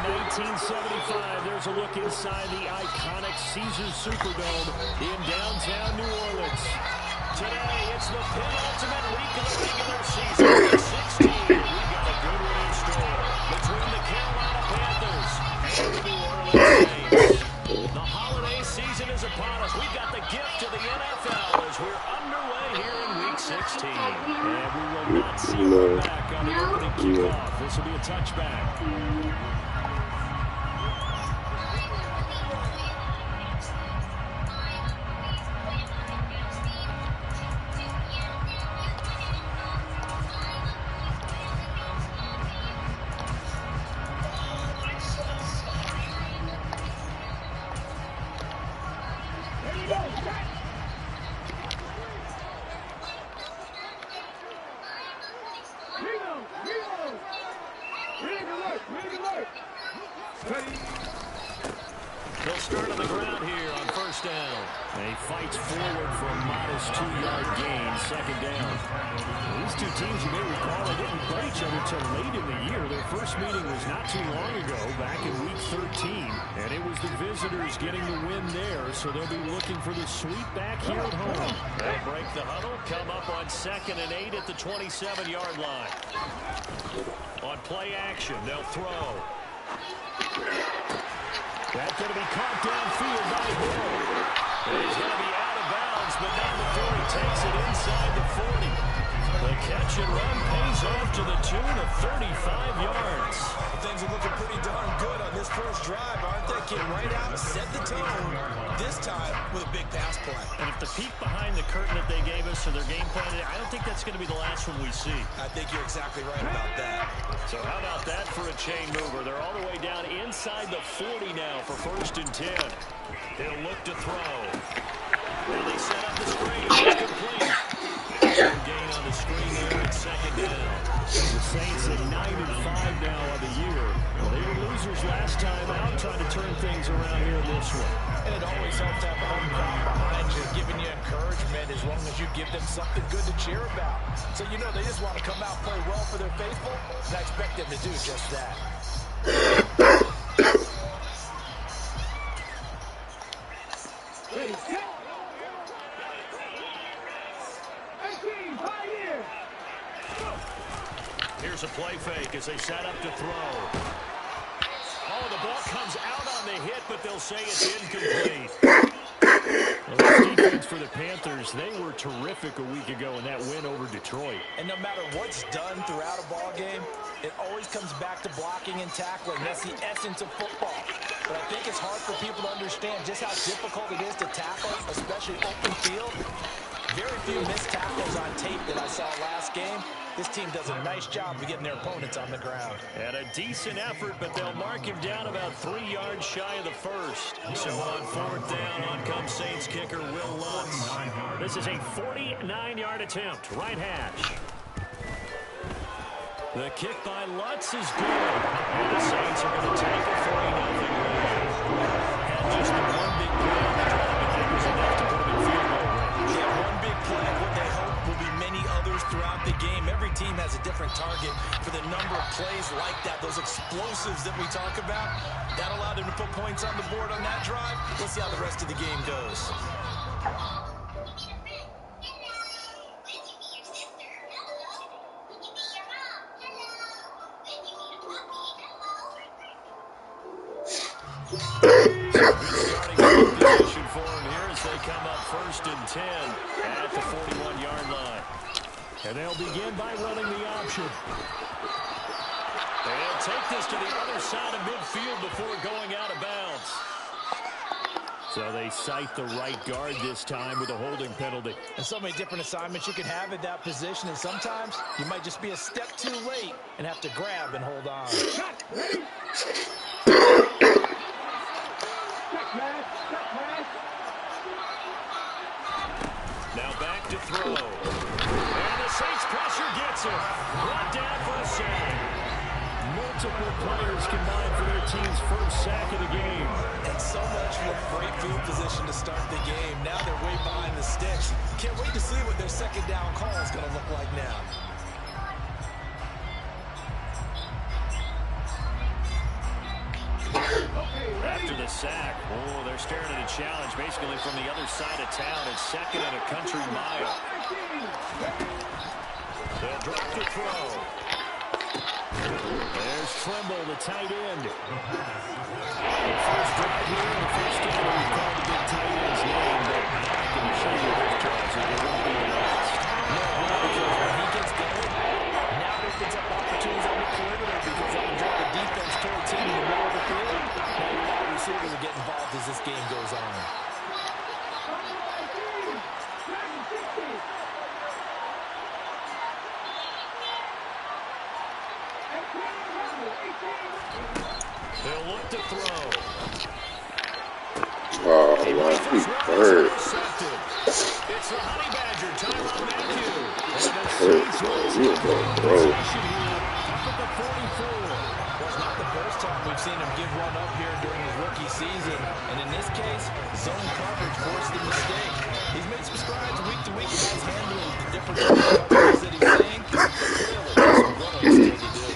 1975, there's a look inside the iconic Caesars Superdome in downtown New Orleans. Today, it's the penultimate week of the regular season. Week 16, we've got a good one in store between the Carolina Panthers and the New Orleans Saints. The holiday season is upon us. We've got the gift of the NFL as we're underway here in Week 16. And we will not see one back on the opening kickoff. This will be a touchback. They'll start on the ground here on first down. He fights forward for a modest 2-yard gain, second down. These two teams, you may recall, they didn't play each other until late in the year. Their first meeting was not too long ago, back in Week 13. And it was the visitors getting the win there, so they'll be looking for the sweep back here at home. They'll break the huddle, come up on 2nd and 8 at the 27-yard line. On play action, they'll throw. That's going to be caught downfield by Hill. He's going to be out of bounds, but not before he takes it inside the 40. The catch and run pays off to the tune of 35 yards. Things are looking pretty darn good on this first drive, aren't they? Get right out and set the tone, this time with a big pass play. And if the peek behind the curtain that they gave us or their game plan, I don't think that's going to be the last one we see. I think you're exactly right about that. So how about that for a chain mover? They're all the way down inside the 40 now for 1st and 10. He'll look to throw. And they set up the screen. It's complete. Gain on the screen there at 2nd down. The Saints at 9-5 now on the year. Well, they were losers last time out, trying to turn things around here in this one. And it always helps to have a home crowd behind you, giving you encouragement as long as you give them something good to cheer about. So you know they just want to come out and play well for their faithful, and I expect them to do just that. Here's a play fake as they set up to throw. Oh, the ball comes out on the hit, but they'll say it's incomplete. Well, this defense for the Panthers, they were terrific a week ago in that win over Detroit. And no matter what's done throughout a ball game, it always comes back to blocking and tackling. That's the essence of football. But I think it's hard for people to understand just how difficult it is to tackle, especially open field. Very few missed tackles on tape that I saw last game. This team does a nice job of getting their opponents on the ground. And a decent effort, but they'll mark him down about 3 yards shy of the first. So on 4th down, on comes Saints kicker Will Lutz. This is a 49-yard attempt, right hash. The kick by Lutz is good. And the Saints are going to take a 3-0 lead. And just the one big play on the drive, I think was enough to put him in field goal range. Yeah, one big play. What they hope will be many others throughout the game. Every team has a different target for the number of plays like that, those explosives that we talk about. That allowed them to put points on the board on that drive. Let's see how the rest of the game goes. Starting position for him here as they come up 1st and 10 at the 41-yard line. And they'll begin by running the option. They'll take this to the other side of midfield before going out of bounds. So they cite the right guard this time with a holding penalty. And so many different assignments you can have in that position, and sometimes you might just be a step too late and have to grab and hold on. Now back to throw. And the Saints pressure gets him. Brought down for a sack. Multiple players combined for their team's first sack of the game. And so much for great field position to start the game. Now they're way behind the sticks. Can't wait to see what their 2nd down call is going to look like now. After the sack, oh, they're staring at a challenge basically from the other side of town. It's second and a country mile. They'll drop the throw. There's Trimble, the tight end. The first drive here, the first time that we've called the big tight end's name, but I can assure you this, Charles, it won't be the last. No, because when he gets going, now it opens up opportunities on the perimeter because they can draw the defense toward team in the middle of the field. Now your wide receivers will get involved as this game goes on. They'll look to throw. Oh, wow, he hurt. It's the Honey Badger, Tyrann Mathieu. Hurt, man. He was going broke. Up at the 44. Well, it's not the first time we've seen him give one up here during his rookie season. And in this case, zone coverage forced the mistake. He's made some strides week to week as handling the different coverages that he's saying. Clearly, there's some growing still to do.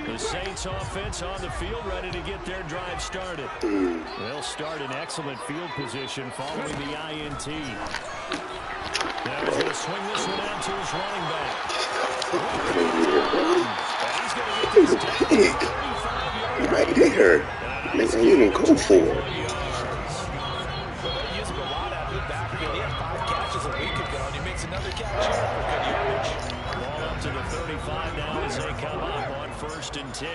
The Saints offense on the field, ready to get their drive started. They'll start in excellent field position following the INT. Now he's going to swing this one out to his running back. And he's going to get this down to 35 yards. Right there. Makes him even go for it. Well, they use him a lot out of the backfield. He had 5 catches a week ago, and he makes another catch here for good yardage. Ball up to the 35 now as they come up on 1st and 10.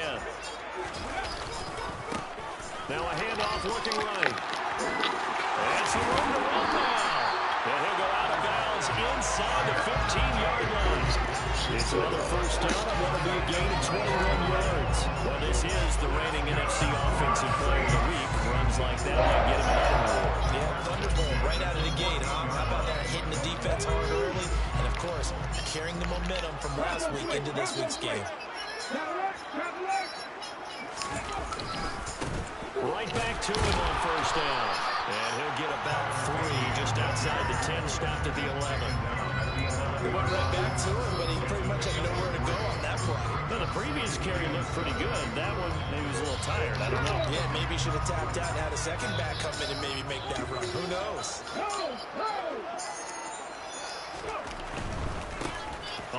Now a handoff looking right. That's the room to run now. And he'll go out of bounds inside the 15-yard line. It's another first down. It will be a gain of 21 yards. Well, this is the reigning NFC Offensive Player of the Week. Runs like that might get him another award. Yeah, Thunderbolt right out of the gate, huh? How about that? Hitting the defense hard early. And, of course, carrying the momentum from last week into this week's game. Right back to him on first down. And he'll get about 3 just outside the 10, stopped at the 11. He went right back to him, but he pretty much had nowhere to go on that play. Well, the previous carry looked pretty good. That one, maybe was a little tired. I don't know. Yeah, maybe he should have tapped out and had a second back come in and maybe make that run. Who knows?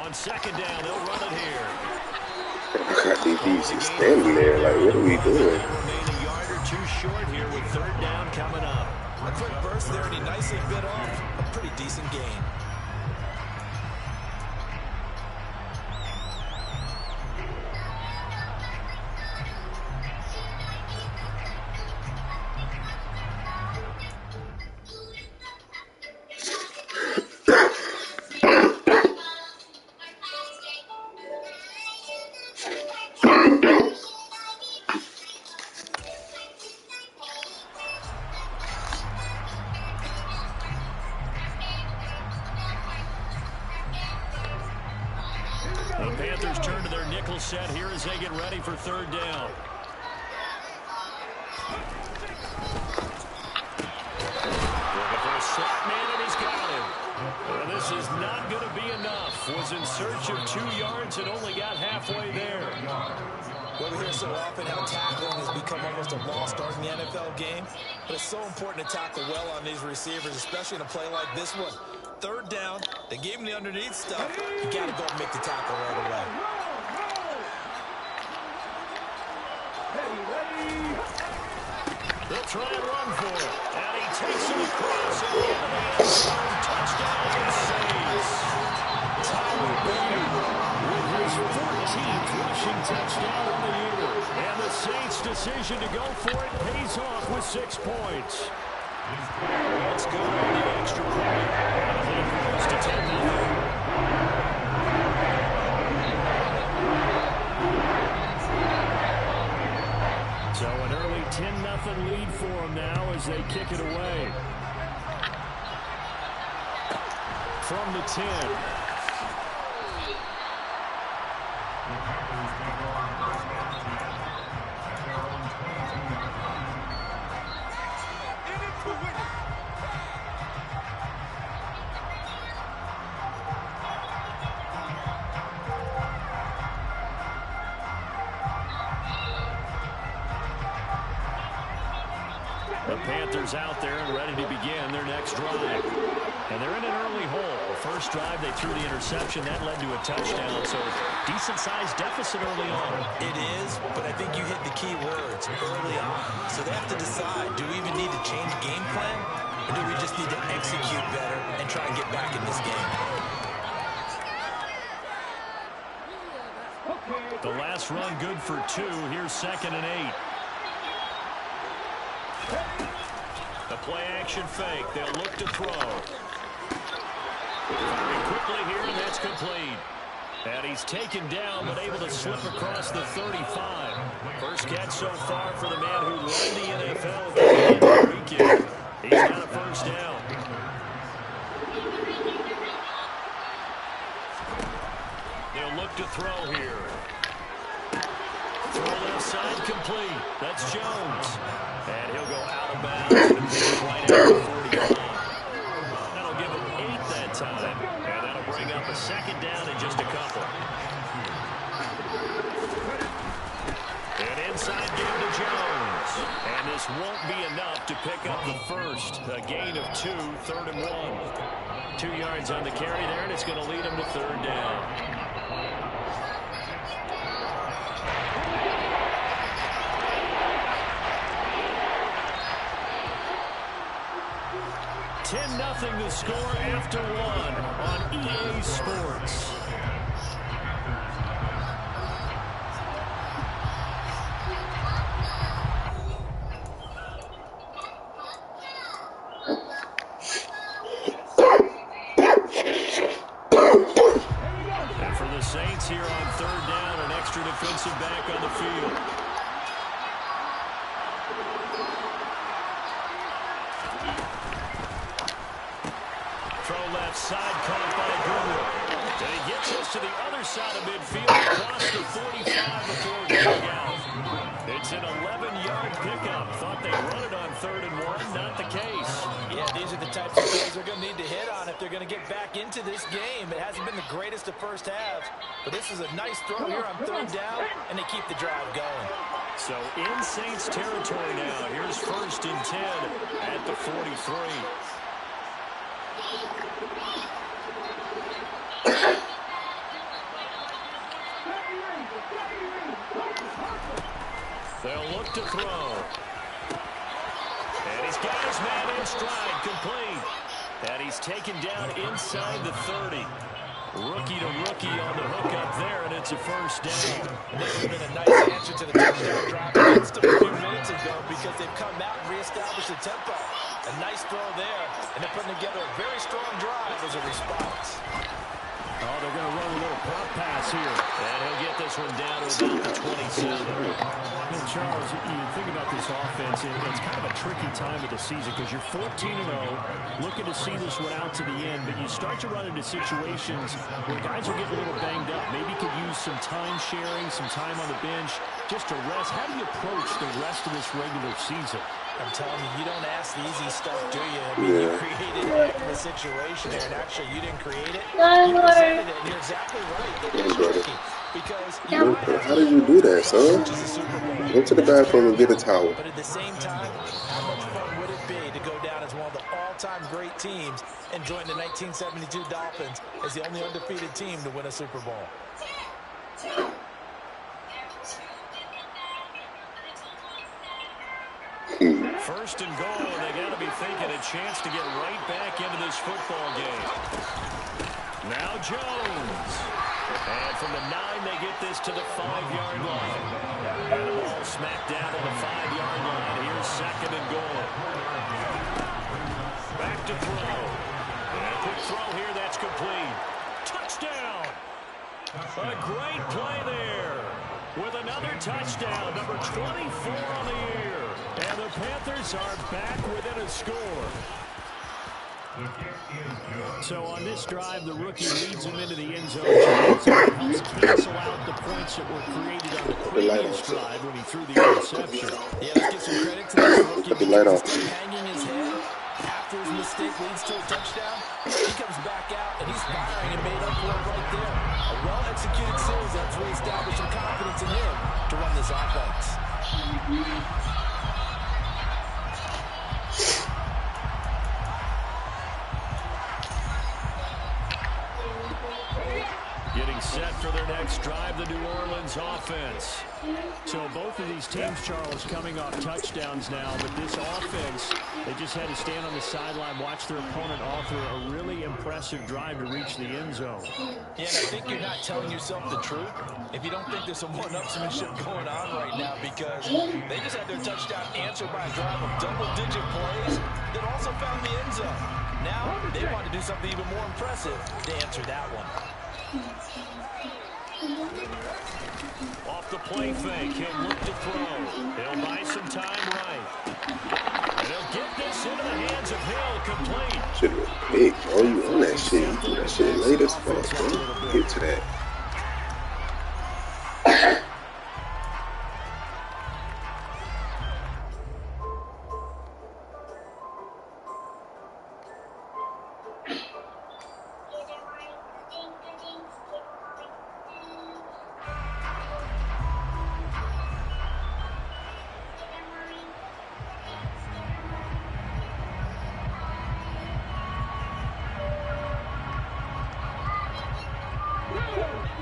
On second down, they'll run it here. I got DBs just standing there like, what are we doing? Remain a yard or 2 short here with 3rd down coming up. A quick burst there, and he nicely bit off a pretty decent gain. The Panthers turn to their nickel set here as they get ready for 3rd down. Looking for a slot man, and he's got him. Well, this is not going to be enough. Was in search of 2 yards and only got halfway there. Well, we hear so often how tackling has become almost a lost art in the NFL game. But it's so important to tackle well on these receivers, especially in a play like this one. 3rd down, they gave him the underneath stuff. You got to go and make the tackle right away. They'll try and run for it. And he takes it across and into the end zone. Touchdown and saves. Tyler Baker with his 14th rushing touchdown of the year. And the Saints' decision to go for it pays off with 6 points. Let's go on the extra point. And he goes to 10-0. So an early 10-0 lead for them now as they kick it away. From the 10. The Panthers out there and ready to begin their next drive. And they're in an early hole. The first drive, they threw the interception. That led to a touchdown. So decent-sized deficit early on. It is, but I think you hit the key words early on. So they have to decide, do we even need to change game plan? Or do we just need to execute better and try and get back in this game? The last run good for 2. Here's 2nd and 8. The play-action fake. They'll look to throw. Firing quickly here, and that's complete. And he's taken down, but able to slip across the 35. First catch so far for the man who led the NFL the weekend. He's got a first down. They'll look to throw here. Throw left side complete. That's Jones. And he'll go out of bounds. Right at the 45. That'll give him 8 that time. And that'll bring up a 2nd down in just a couple. An inside give to Jones. And this won't be enough to pick up the first. A gain of 2, 3rd and 1. 2 yards on the carry there, and it's going to lead him to 3rd down. 10-0 the score after 1 on EA Sports. And for the Saints here on 3rd down, an extra defensive back on the field. Side caught by Goodwin. And he gets us to the other side of midfield across the 45 before going out. It's an 11-yard pickup. Thought they run it on 3rd and 1. Not the case. Yeah, these are the types of things they're going to need to hit on if they're going to get back into this game. It hasn't been the greatest of first halves, but this is a nice throw here on 3rd down, and they keep the drive going. So in Saints territory now. Here's 1st and 10 at the 43. They'll look to throw. And he's got his man in stride, complete. And he's taken down inside the 30. Rookie to rookie on the hook up there, and it's a first down. And this has been a nice answer to the touchdown drive against them a few minutes ago because they've come out and reestablished the tempo. A nice throw there, and they're putting together a very strong drive as a response. Oh, they're going to run a little pop pass here. And he'll get this one down to about the 27. And Charles, you think about this offense, it's kind of a tricky time of the season because you're 14-0, looking to see this one out to the end, but you start to run into situations where guys are getting a little banged up. Maybe could use some time sharing, some time on the bench, just to rest. How do you approach the rest of this regular season? I'm telling you, you don't ask the easy stuff, do you? I mean, you created a heck of a situation there, and actually you didn't create it. You presented it, and you're exactly right. It is tricky because how did you do that, son? Go to the bathroom and get a towel. But at the same time, how much fun would it be to go down as one of the all-time great teams and join the 1972 Dolphins as the only undefeated team to win a Super Bowl? First and goal, and they got to be thinking a chance to get right back into this football game. Now Jones. And from the 9, they get this to the 5-yard line. And the ball smacked down on the 5-yard line. Here's 2nd and goal. Back to throw. And a quick throw here, that's complete. Touchdown! A great play there. With another touchdown, number 24 on the year. And the Panthers are back within a score. So on this drive, the rookie leads him into the end zone. So it helps cancel out the points that were created on the previous drive when he threw the interception. Yeah, let's give some credit to this rookie. Put the light off. Hanging his head after his mistake leads to a touchdown. He comes back out, and he's firing and made up for it right there. A well-executed series that's reestablished some confidence in him to run this offense. drive the New Orleans offense. So both of these teams, Charles, coming off touchdowns now, but this offense, they just had to stand on the sideline, watch their opponent author a really impressive drive to reach the end zone. Yeah, and I think you're not telling yourself the truth if you don't think there's some one-upsmanship going on right now, because they just had their touchdown answered by a drive of double-digit plays that also found the end zone. Now they want to do something even more impressive to answer that one. Off the play fake, he'll look to throw. He'll buy some time right. And he'll get this into the hands of Hill, complete. Should have been big, bro. You on that shit. You do that shit late as fuck, bro. Get to that.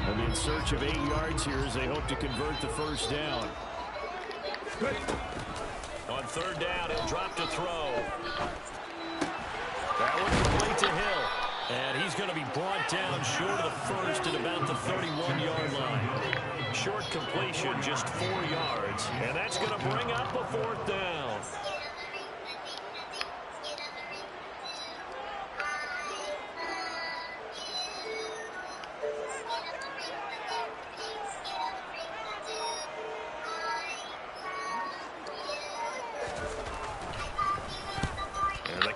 They'll be in search of 8 yards here as they hope to convert the first down. On third down, he'll drop to throw. That one complete to Hill. And he's going to be brought down short of the first at about the 31-yard line. Short completion, just 4 yards. And that's going to bring up a fourth down.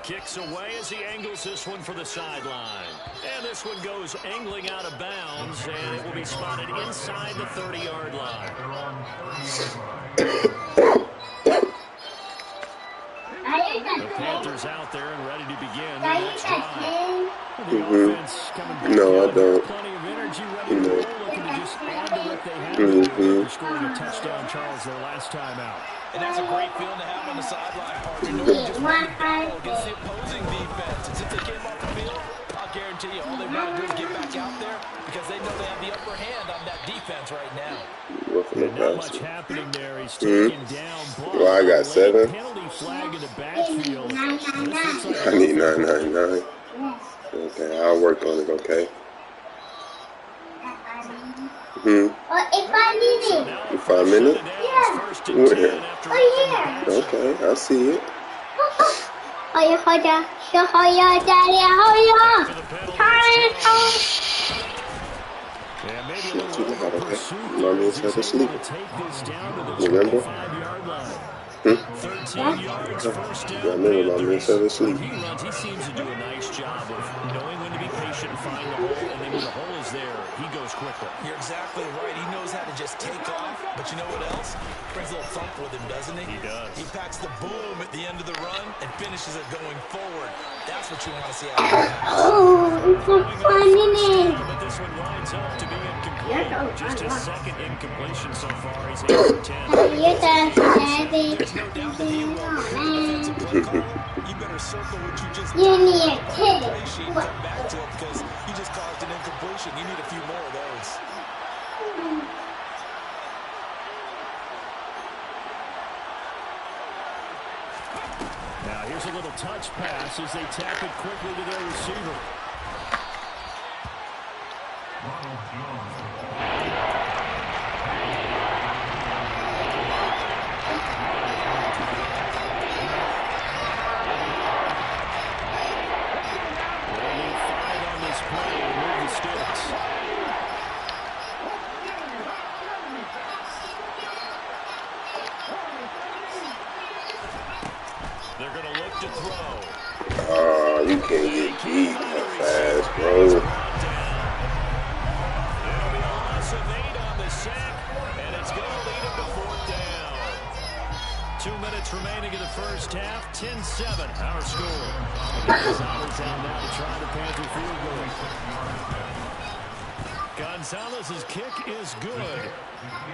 Kicks away as he angles this one for the sideline. And this one goes angling out of bounds, and it will be spotted inside the 30-yard line. The Panthers out there and ready to begin their next drive. No, I don't. Plenty of energy, ready to roll, looking to just add to what they have. After scoring a touchdown, Charles, their last time out. And that's a great feeling to have on the sideline, partner. Knowing just want to battle against the opposing defense. And since they came off the field, I'll guarantee you all they want to do is get back out there because they know they have the upper hand on that defense right now. Not much happening there. He's taken down. Well, I got 7. Penalty flag in the backfield. I need 999. Okay, I'll work on it, okay? If I need it. In 5 minutes? Yeah. Where? Oh, yeah. Okay, I see it. And maybe a Not too little loud, okay? pursuit. Mommy's had to sleep. Remember? 13 yards, first down. I remember Mommy's had to sleep. He runs. He seems to do a nice job of knowing when to be patient and find the hole, and then when the hole is there, he goes quickly. You're exactly right. He knows how to just take off. But you know what else? Brings a little thump with him, doesn't he? He does. He packs the boom at the end of the run and finishes it going forward. That's what you want to see out of him. Oh, it's a funny. But this one lines up to be incomplete. Just his second incompletion so far. He's 8 for 10. There's no doubt that he will. Defensive play call. You better circle what you just You need a kid. play sheet and come back to it because you just caused an incompletion. You need a few more of those. Now here's a little touch pass as they tap it quickly to their receiver. They need 5 on this play to move the sticks. They're going to look to throw. Oh, you can't get beat that fast, bro. It'll be a loss of 8 on the sack, and it's going to lead him to fourth down. 2 minutes remaining in the first half. 10-7, our score. Gonzalez out now to try the Panther field goal. Gonzalez's kick is good.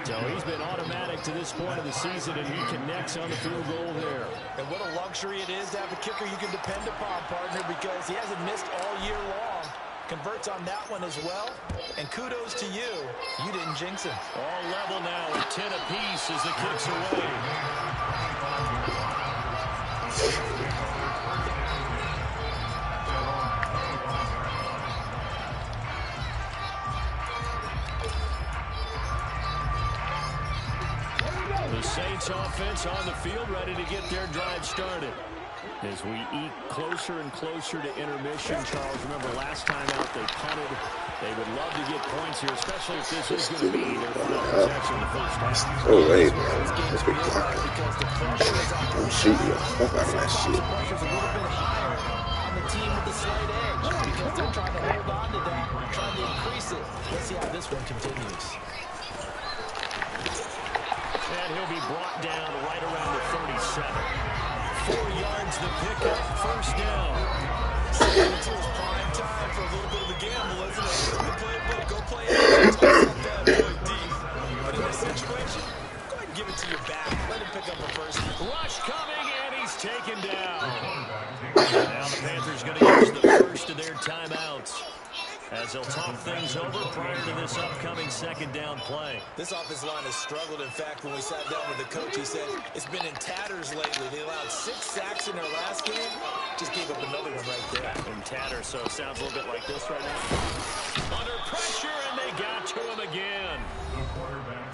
So he's been automatic to this point of the season, and he connects on the field goal there. And what a luxury it is to have a kicker you can depend upon, partner, because he hasn't missed all year long. Converts on that one as well. And kudos to you. You didn't jinx him. All level now at 10 apiece as the kick's away. The Saints offense on the field, ready to get their drive started. As we eke closer and closer to intermission, Charles, remember last time out they punted. They would love to get points here, especially if this is going to be their final possession in the first half. Oh, wait, man. That's big blocking. I'm shooting the fuck out of that shit. Pressure's a little bit higher on the team with the slight edge because they're trying to hold on to that, trying to increase it. Let's see how this one continues. And he'll be brought down right around the 37. 4 yards the pickup, first down. It's prime time for a little bit of a gamble, isn't it? Go play a book, go play it. That boy deep. But in this situation, go ahead and give it to your back. Let him pick up a first. Rush coming, and he's taken down. Now the Panthers going to use the first of their timeouts as they'll talk things over prior to this upcoming second down play. This offensive line has struggled. In fact, when we sat down with the coach, he said it's been in tatters lately. They allowed 6 sacks in their last game. Just gave up another one right there. In tatters, so it sounds a little bit like this right now. Under pressure, and they got to him again.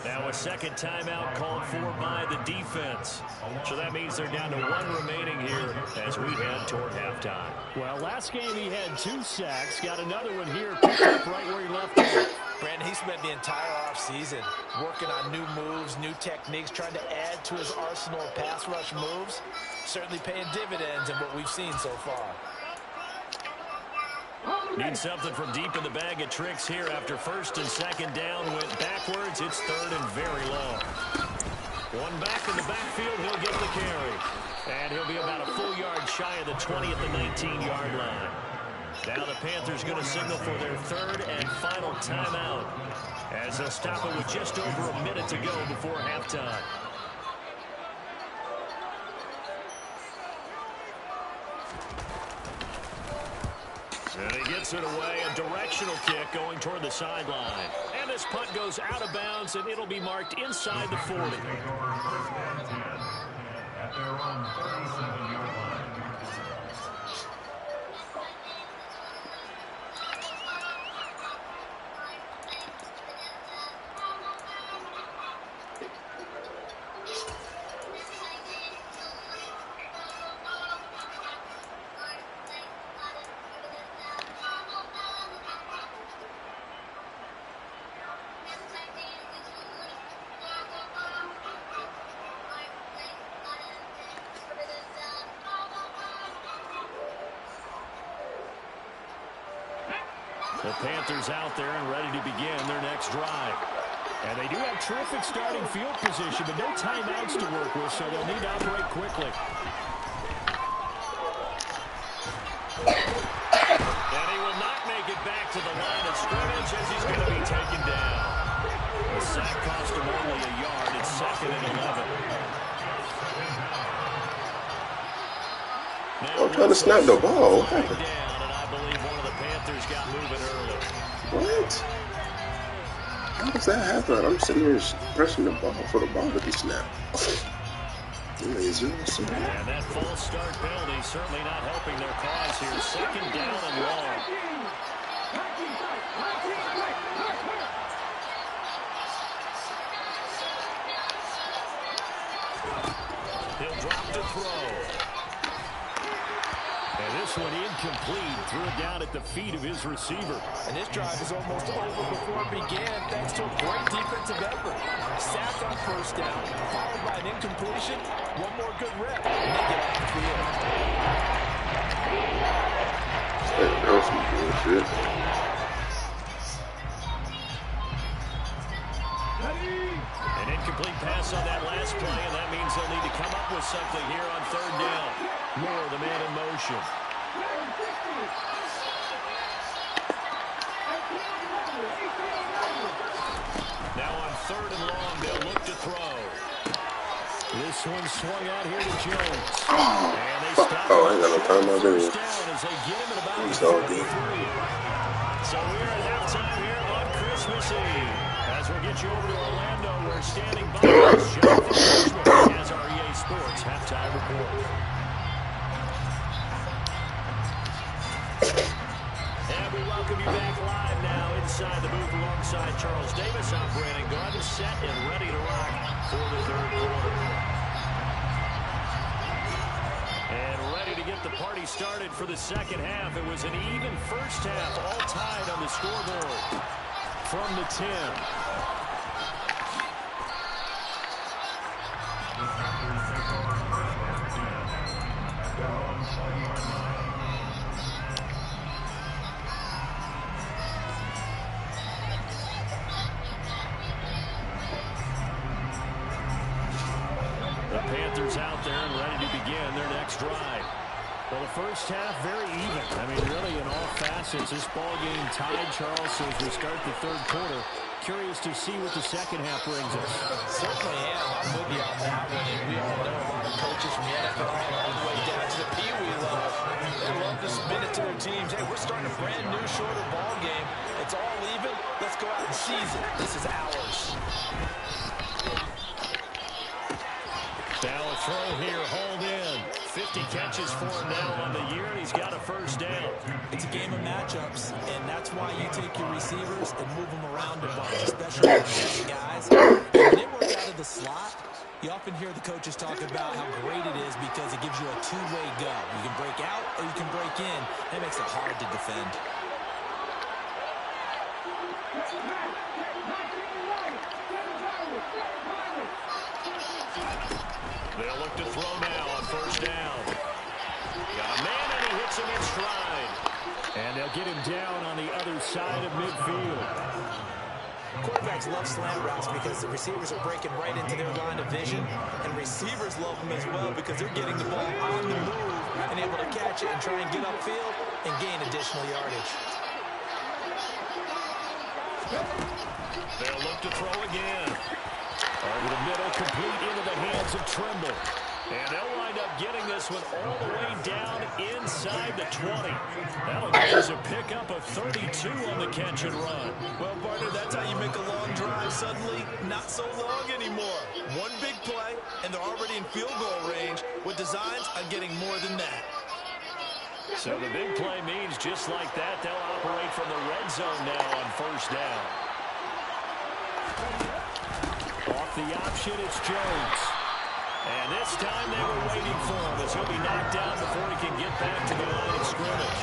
Now a second timeout called for by the defense. So that means they're down to 1 remaining here as we head toward halftime. Well, last game he had 2 sacks. Got another one here, picked up right where he left off. Brandon, he spent the entire offseason working on new moves, new techniques, trying to add to his arsenal of pass rush moves. Certainly paying dividends in what we've seen so far. Need something from deep in the bag of tricks here after first and second down went backwards. It's third and very long. One back in the backfield, he'll get the carry. And he'll be about a full yard shy of the 20 at the 19-yard line. Now the Panthers going to signal for their third and final timeout as they'll stop it with just over a minute to go before halftime. And he gets it away, a directional kick going toward the sideline. And this punt goes out of bounds, and it'll be marked inside the 40. At their own 37-yard line. The Panthers out there and ready to begin their next drive. And they do have terrific starting field position, but no timeouts to work with, so they'll need to operate quickly. And he will not make it back to the line of scrimmage as he's going to be taken down. The sack cost him only a yard. It's second and 11. I'm trying to snap the ball. What happened? Down, and I believe one of the Panthers got moving early. What? How does that happen? I'm sitting here pressing the ball for the ball to be snapped. And that false start penalty certainly not helping their cause here. Second down and long. He'll drop to throw. And this one incomplete. Threw it down at the feet of his receiver. And this drive is almost over before it began thanks to a great defensive effort. Sacked on first down, followed by an incompletion. One more good rep, and they get off the field. That was some bullshit. An incomplete pass on that last play, and that means they'll need to come up with something here on third down. Moore, the man in motion. Now on third and long, they'll look to throw. This one swung out here to Jones. And they stop I ain't got no time out there. down as they get him at about He's all good. 33. So we're at halftime here on Christmas Eve. As we'll get you over to Orlando, we're standing by us. Jonathan Cushman has our EA Sports halftime report. And we welcome you back live now inside the booth alongside Charles Davis. I'm Brandon Gaudin, set and ready to rock for the third quarter. And ready to get the party started for the second half. It was an even first half, all tied on the scoreboard. From the 10. The Panthers out there and ready to begin their next drive. Well, the first half, very even. I mean, really, in all facets, this ball game tied, Charles, so as we start the third quarter. Curious to see what the second half brings us. Certainly am. I'm with you on that one. And we all know a lot of coaches from the NFL all the way down to the Pee Wee level. They love to spin it to their teams. Hey, we're starting a brand new, shorter ball game. It's all even. Let's go out and seize it. This is ours. Now a throw here, hauled in. 50 catches for him now on the year, and he's got a first down. It's a game of matchups, and that's why you take your receivers and move them around a bunch, especially the best guys. And when they work out of the slot, you often hear the coaches talk about how great it is because it gives you a two-way go. You can break out or you can break in. That makes it hard to defend. They'll look to throw now on first down. Got a man, and he hits him in stride. And they'll get him down on the other side of midfield. Quarterbacks love slant routes because the receivers are breaking right into their line of vision, and receivers love them as well because they're getting the ball on the move and able to catch it and try and get upfield and gain additional yardage. They'll look to throw again. Over the middle, complete into the hands of Trimble. And they'll wind up getting this one all the way down inside the 20. That'll give us a pickup of 32 on the catch and run. Well, partner, that's how you make a long drive suddenly not so long anymore. One big play, and they're already in field goal range with designs on getting more than that. So the big play means just like that, they'll operate from the red zone now on first down. Off the option, it's Jones. And this time they were waiting for him as he'll be knocked down before he can get back to the line of scrimmage.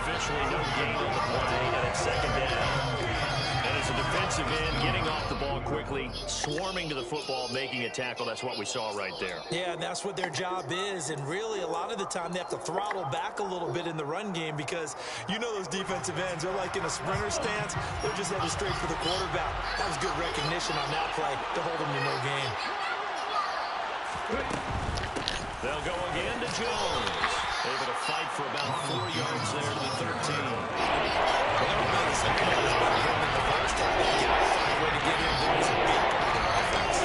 Officially no gain on the play, and it's second down. And as a defensive end, getting off the ball quickly, swarming to the football, making a tackle. That's what we saw right there. Yeah, and that's what their job is. And really, a lot of the time, they have to throttle back a little bit in the run game because you know those defensive ends, they're like in a sprinter stance. They're just headed straight for the quarterback. That was good recognition on that play to hold them to no gain. They'll go again to Jones. Able to fight for about 4 yards there to the 13. The second half is better than the first half. They got to find a way to get in there and beat the offense.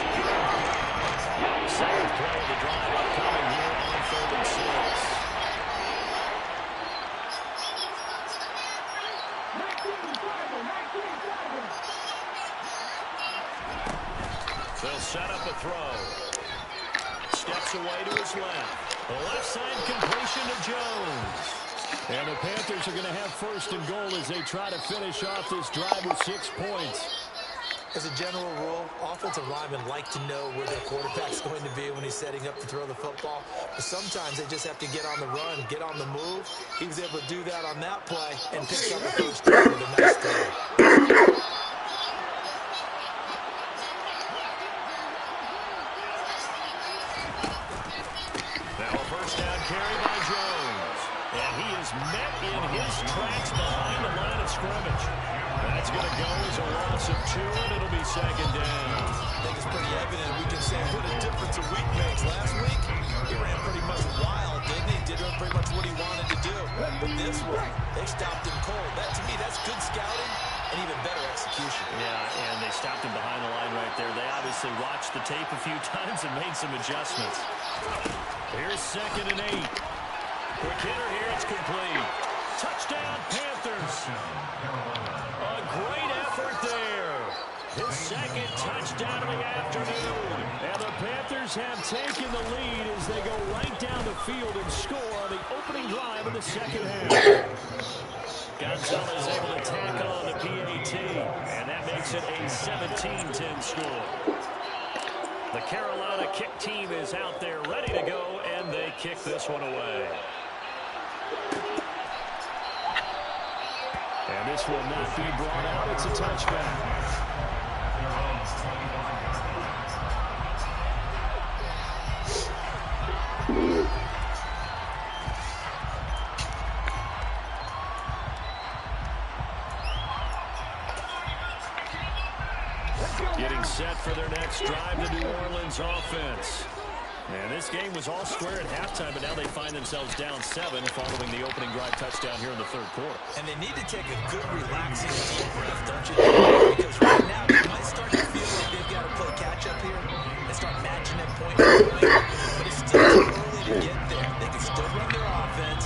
Second play of the drive upcoming here on 3rd and 6. They'll set up a throw. Steps away to his left. The left side completion to Jones. And the Panthers are going to have first and goal as they try to finish off this drive with 6 points. As a general rule, offensive linemen like to know where their quarterback's going to be when he's setting up to throw the football. But sometimes they just have to get on the run, get on the move. He was able to do that on that play and picks up a first down with a nice throw. Met in his tracks behind the line of scrimmage. That's going to go as a loss of 2, and it'll be second down. I think it's pretty evident. We can say what a difference a week makes. Last week, he ran pretty much wild, didn't he? Did pretty much what he wanted to do. But this one, they stopped him cold. That, to me, that's good scouting and even better execution. Yeah, and they stopped him behind the line right there. They obviously watched the tape a few times and made some adjustments. Here's 2nd and 8. Quick hitter here, it's complete. Touchdown, Panthers. A great effort there. His second touchdown of the afternoon. And the Panthers have taken the lead as they go right down the field and score on the opening drive of the second half. Gonzalez able to tack on the PAT, and that makes it a 17-10 score. The Carolina kick team is out there ready to go, and they kick this one away. And this will not be brought out. It's a touchback. Getting set for their next drive, the New Orleans offense. And this game was all square at halftime, but now they find themselves down 7 following the opening drive touchdown here in the third quarter. And they need to take a good, relaxing deep breath, don't you think? Because right now, they might start to feel like they've got to play catch-up here and start matching them point for point. But it's still too early to get there. They can still run their offense.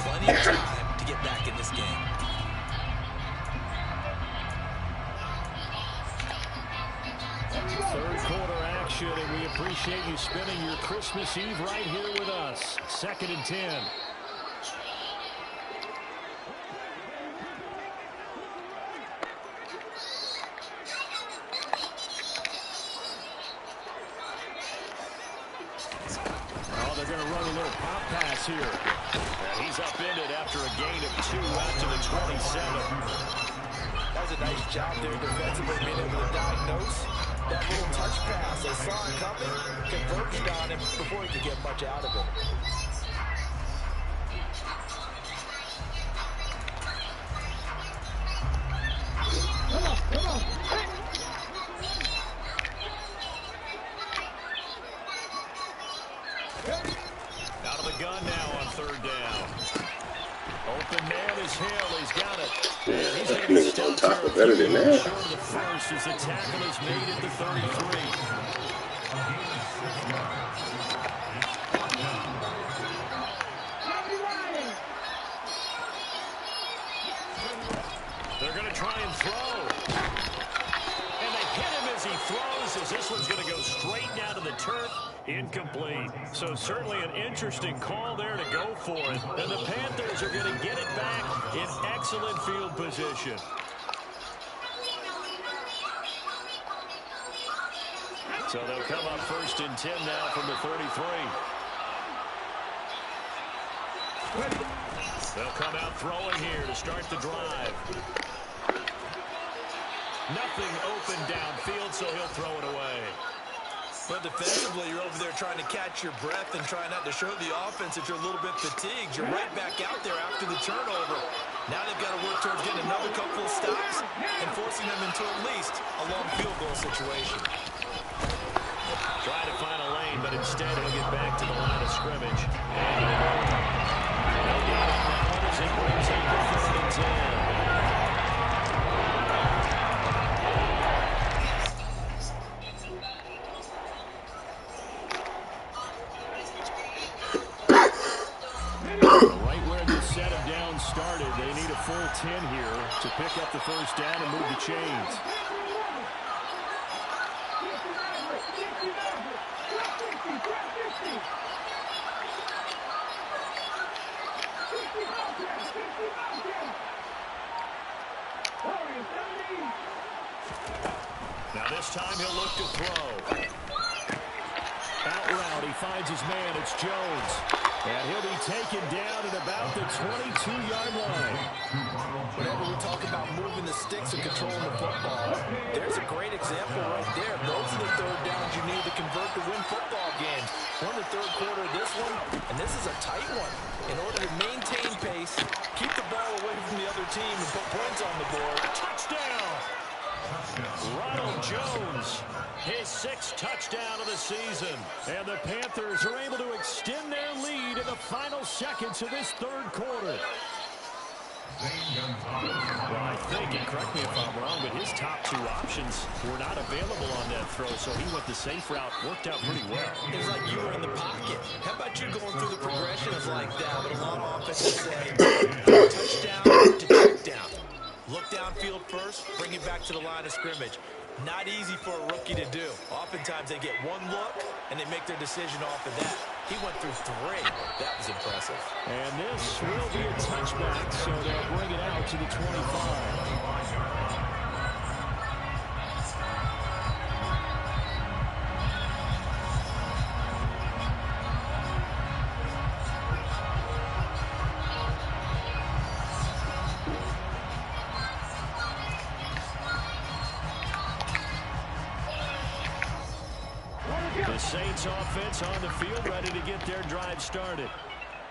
Plenty of time to get back in this game. Third quarter action, and we appreciate you spending your Christmas Eve right here with us. 2nd and 10. Oh, they're going to run a little pop pass here. And he's upended after a gain of 2 out to the 27. That was a nice job there defensively, being able to diagnose that little touch pass. They saw it coming, converged on him before he could get much out of it. Out of the gun now on 3rd down. Open man is Hill. He's got it. Yeah, that nigga's on top of better than that. Short of the first as the tackle is made at the 33. They're going to try and throw. And they hit him as he throws, as this one's going to go straight down to the turf. Incomplete. So certainly an interesting call there to go for it. And the Panthers are going to get it back in excellent field position. So they'll come up 1st and 10 now from the 33. They'll come out throwing here to start the drive. Nothing open downfield, so he'll throw it away. But defensively, you're over there trying to catch your breath and trying not to show the offense that you're a little bit fatigued. You're right back out there after the turnover. Now they've got to work towards getting another couple of stops and forcing them into at least a long field goal situation. Try to find a lane, but instead he'll get back to the line of scrimmage. No gain on that one as it brings up the 3rd and 10. Right where this set of downs started, they need a full 10 here to pick up the 1st down and move the chains. Now this time he'll look to throw. Out route, he finds his man. It's Jones. And he'll be taken down at about the 22-yard line. Whenever we talk about moving the sticks and controlling the football, there's a great example right there. Those are the 3rd downs you need to convert to win football games. We're in the 3rd quarter of this one, and this is a tight one. In order to maintain pace, keep the ball away from the other team, and put points on the board. Touchdown! Ronald Jones, his 6th touchdown of the season. And the Panthers are able to extend their lead in the final seconds of this 3rd quarter. Well, I think, and correct me if I'm wrong, but his top two options were not available on that throw, so he went the safe route. Worked out pretty well. It was like you were in the pocket. How about you going through the progressions like that? But a lot of offenses say touchdown to check down. Look downfield first, bring it back to the line of scrimmage. Not easy for a rookie to do. Oftentimes they get one look, and they make their decision off of that. He went through three. That was impressive. And this will be a touchback, so they'll bring it out to the 25. The Saints offense on the field, ready to get their drive started.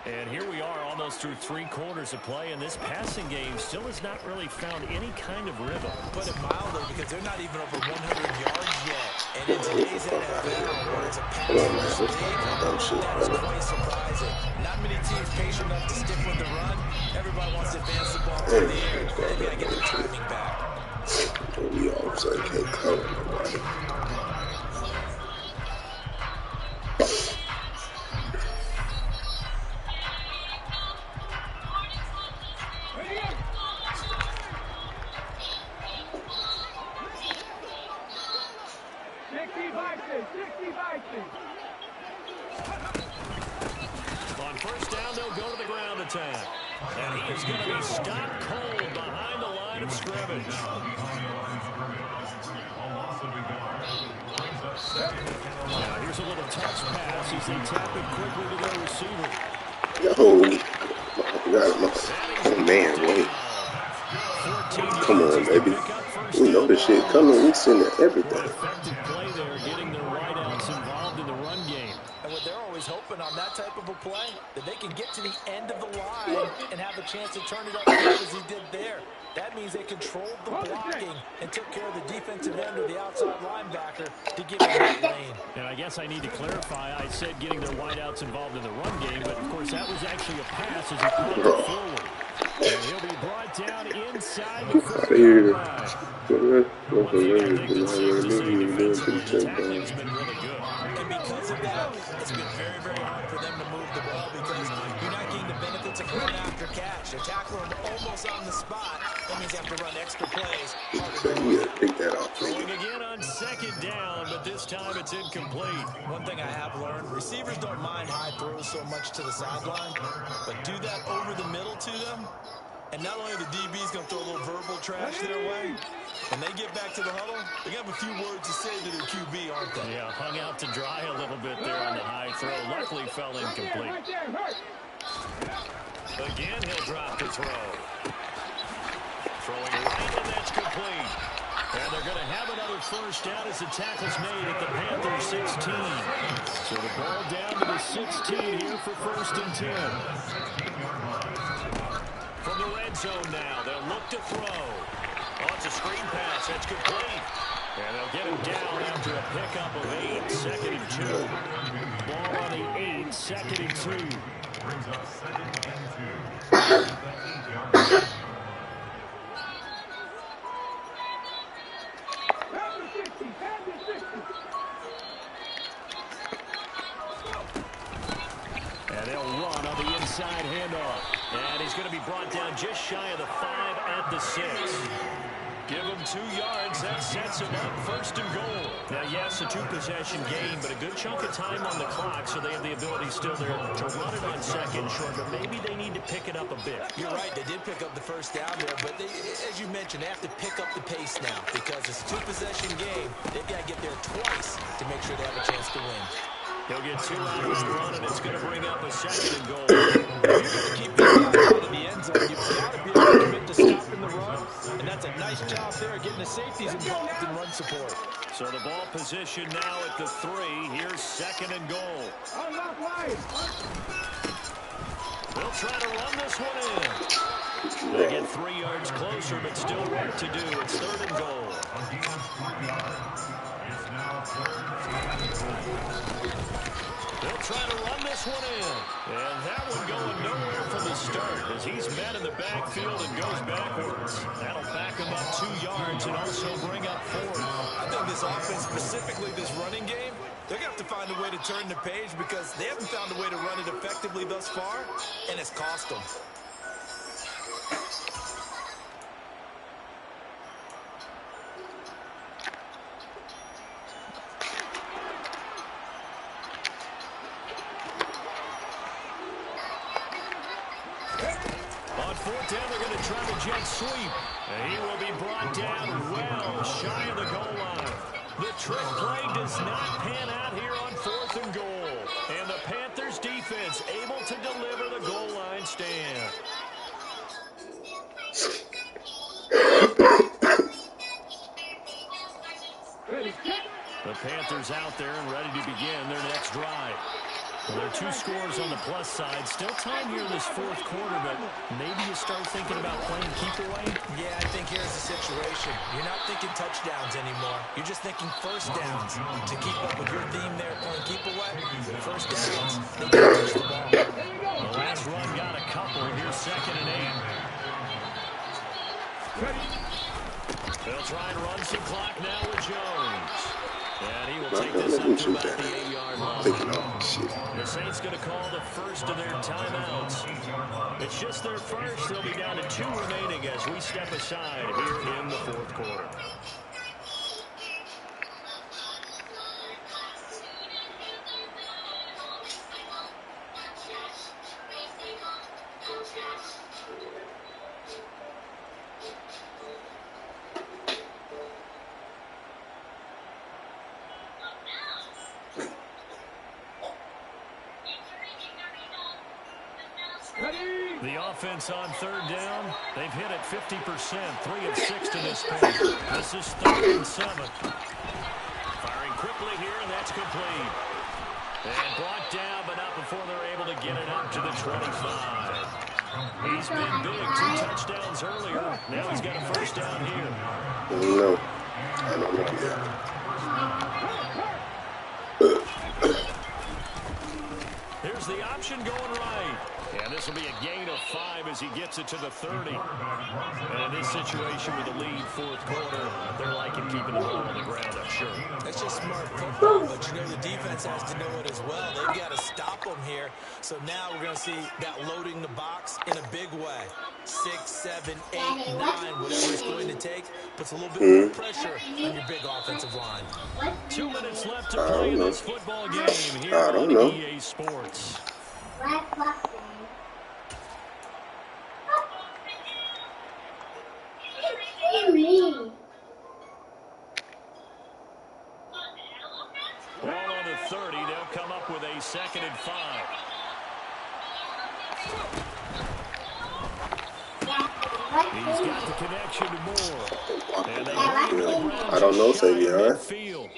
And here we are almost through 3 quarters of play, and this passing game still has not really found any kind of rhythm. Put it mildly, because they're not even over 100 yards yet. And in today's NFL, where it's a pass that is quite surprising. Not many teams patient enough to stick with the run. Everybody wants to advance the ball through the air. They got to get their timing back. We all say can't cover nobody. On first down, they'll go to the ground attack. And he is going to be stopped cold behind the line of scrimmage. Now here's a little touch pass as they tap it quickly to their receiver. Oh man, wait. Come on, baby. We know this shit coming. We send it everything. Effective play there, getting their wideouts involved in the run game. And what they're always hoping on that type of a play, that they can get to the end of the line and have a chance to turn it up as he did there. That means they controlled the blocking and took care of the defensive end or the outside linebacker to give him that lane. And I guess I need to clarify, I said getting their wideouts involved in the run game, but of course that was actually a pass as he pulled it forward. And he'll be brought down inside the 40-yard line. One thing I think it's safe to say defensively, the tackling's been really good. And because of that, it's been very, very hard for them to move the ball because you're not getting the benefits of run after catch. They're tackling them almost on the spot. That means you have to run extra plays. Pick that off. Throwing again on second down, but this time it's incomplete. One thing I have learned, receivers don't mind high throws so much to the sideline, but do that over the middle to them, and not only the DB's going to throw a little verbal trash their way, when they get back to the huddle, they're going to have a few words to say to their QB, aren't they? Yeah, hung out to dry a little bit there on the high throw. Luckily fell incomplete. Again, he'll drop the throw. Throwing right, and that's complete. And they're going to have another first down as the tackle's made at the Panthers 16. So the ball down to the 16 here for 1st and 10. From the red zone now, they'll look to throw. Oh, it's a screen pass. That's complete. And they'll get him down after a pickup of 8, 2nd and 2. Ball on the 8, 2nd and 2. Brings up 2nd and 2. And they'll run on the inside handoff. And he's going to be brought down just shy of the 5 at the 6. Give him 2 yards. That sets him up 1st and goal. Now, yes, a 2-possession game, but a good chunk of time on the clock, so they have the ability still there to run it on second short, but maybe they need to pick it up a bit. You're right. They did pick up the first down there, but they, as you mentioned, they have to pick up the pace now because it's a 2-possession game. They've got to get there twice to make sure they have a chance to win. He'll get 2 out of the run, and it's going to bring up a 2nd and goal. If you're going to keep this guy out of the end zone, you've got to be able to commit to stopping the run, and that's a nice job there getting the safeties involved in run support. So the ball position now at the 3. Here's 2nd and goal. They'll try to run this one in. They get 3 yards closer, but still work to do. It's 3rd and goal. They'll try to run this one in. And that one going nowhere from the start as he's met in the backfield and goes backwards. That'll back him up 2 yards and also bring up 4. I think this offense, specifically this running game, they're going to have to find a way to turn the page because they haven't found a way to run it effectively thus far, and it's cost them. On 4th down, they're going to try the jet sweep. And he will be brought down well shy of the goal line. The trick play does not pan out here on 4th and goal. And the Panthers defense able to deliver the goal line stand. The Panthers out there and ready to begin their next drive. Well, there are 2 scores on the plus side. Still time here in this 4th quarter, but maybe you start thinking about playing keep away. Yeah, I think here's the situation. You're not thinking touchdowns anymore. You're just thinking first downs. To keep up with your theme there, playing keep away, first downs, they can't touch the ball. The last run got a couple. Here's 2nd and 8. They'll try and run some clock now with Jones. And he will take this up to about the 8-yard line. The Saints going to call the first of their timeouts. It's just their first. They'll be down to 2 remaining as we step aside here in the 4th quarter. The offense on 3rd down, they've hit it 50%, 3 of 6 to this point. This is 3rd and 7. Firing quickly here, and that's complete. And brought down, but not before they're able to get it up to the 25. He's been big, 2 touchdowns earlier. Now he's got a first down here. No, I don't know yet. Here's the option going right. And this will be a gain of 5 as he gets it to the 30. And in this situation with the lead 4th quarter, they're liking keeping the ball on the ground, I'm sure. That's just smart football, but you know the defense has to know it as well. They've got to stop them here. So now we're going to see that loading the box in a big way. 6, 7, 8, 9, whatever it's going to take, puts a little bit more pressure on your big offensive line. 2 minutes left to play in this football game here on EA Sports. Ball on the 30. They'll come up with a 2nd and 5. He's got the connection to Moore. And they bring him to the ground. I don't know, Savion.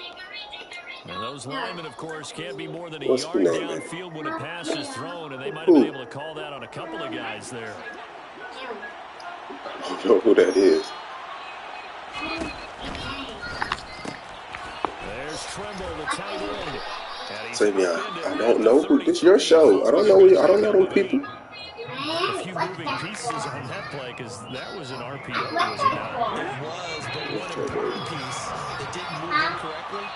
And those linemen, of course, can't be more than a yard downfield when a pass is thrown, and they might have been able to call that on a couple of guys there. I don't know who that is. There's Tremble, the tight end. Savion, I don't know who. It's your show. I don't know them people. A few moving pieces on that play because that was an RPO, was it not? It was, but one important piece that didn't move in correctly,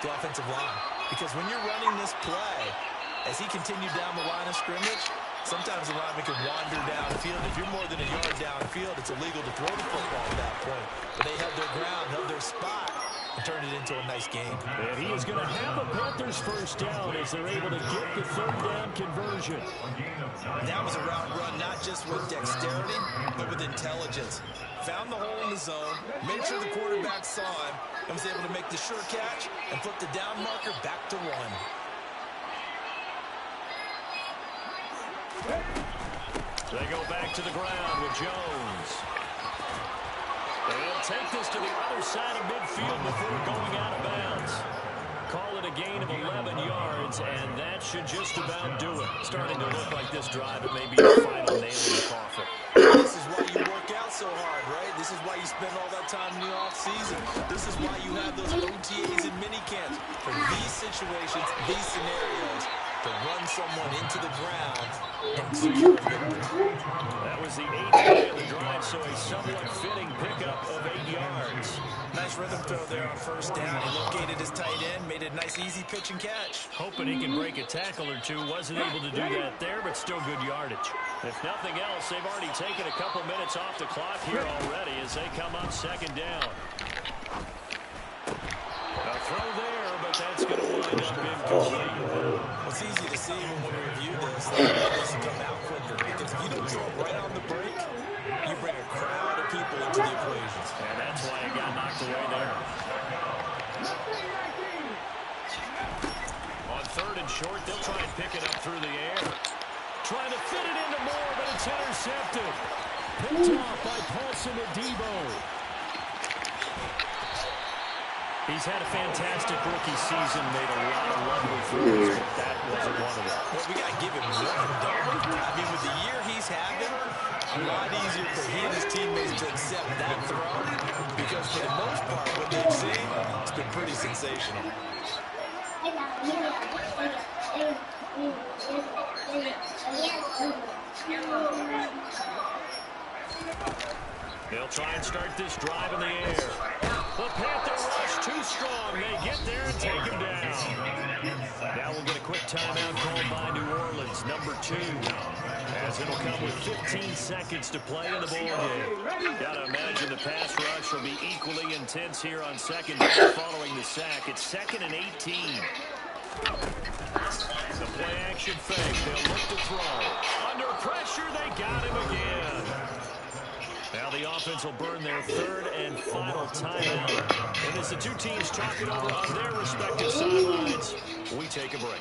the offensive line. Because when you're running this play, as he continued down the line of scrimmage, sometimes the lineman can wander downfield. If you're more than a yard downfield, it's illegal to throw the football at that point. But they held their ground, held their spot, and turned it into a nice game. And he is going to have a Panthers first down as they're able to get the 3rd down conversion. That was a route run not just with dexterity, but with intelligence. Found the hole in the zone, made sure the quarterback saw him, and was able to make the sure catch and flip the down marker back to 1. They go back to the ground with Jones. They'll take this to the other side of midfield before going out of bounds. Call it a gain of 11 yards, and that should just about do it. Starting to look like this drive, it may be the final nail in the coffin. This is why you work out so hard, right? This is why you spend all that time in the off-season. This is why you have those OTAs and mini camps. For these situations, these scenarios, to run someone into the ground and secure victory. That was the 8th play of the drive, so a somewhat fitting pickup of 8 yards. Nice rhythm throw there on first down. He located his tight end, made a nice easy pitch and catch. Hoping he can break a tackle or two. Wasn't able to do that there, but still good yardage. If nothing else, they've already taken a couple minutes off the clock here already as they come up second down. A throw there, but that's going to wind up incomplete. It's easy to see when we review this that it needs to come out quicker, because if you don't throw it right on the break, you bring a crowd of people into the equation. And that's why it got knocked away there. On 3rd and short, they'll try and pick it up through the air. Trying to fit it into Moore, but it's intercepted. Picked off by Paulson Adebo. He's had a fantastic rookie season, made a lot of lovely throws, but that wasn't one of them. Well, we got to give him one, don't we? I mean, with the year he's having, a lot easier for he and his teammates to accept that throw, because for the most part, what they've seen, it's been pretty sensational. They'll try and start this drive in the air. The Panther rush too strong. They get there and take him down. Now we'll get a quick timeout called by New Orleans, number 2, as it'll come with 15 seconds to play in the ball game. Got to imagine the pass rush will be equally intense here on second down following the sack. It's 2nd and 18. The play action fake. They'll look to throw. Under pressure, they got him again. Now the offense will burn their 3rd and final timeout. And as the two teams talk it over on their respective sidelines, we take a break.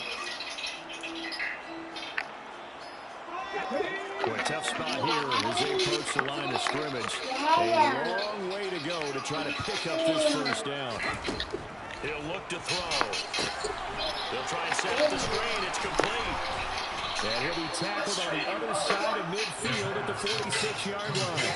Boy, tough spot here as they approach the line of scrimmage. A long way to go to try to pick up this first down. He'll look to throw. They'll try and set up the screen. It's complete. And he'll be tackled on the other side of midfield at the 46-yard line.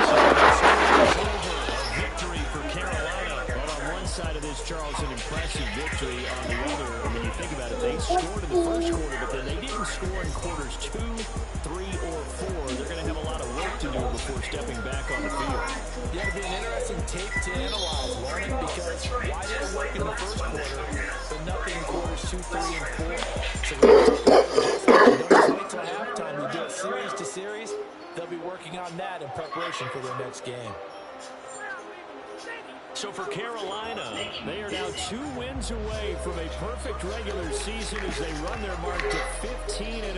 So that's over. A victory for Carolina. But on one side of this, Charles, an impressive victory. On the other, when you think about it, they scored in the first quarter, but then they didn't score in quarters 2, 3, or 4. They're going to have a lot of work to do before stepping back on the field. Yeah, it'll be an interesting tape to analyze, won't it? Because why did it work in the first quarter, but nothing in quarters 2, 3, and 4? So we'll just wait till halftime. We do it series to series. They'll be working on that in preparation for their next game. So for Carolina, they are now 2 wins away from a perfect regular season as they run their mark to 15-0.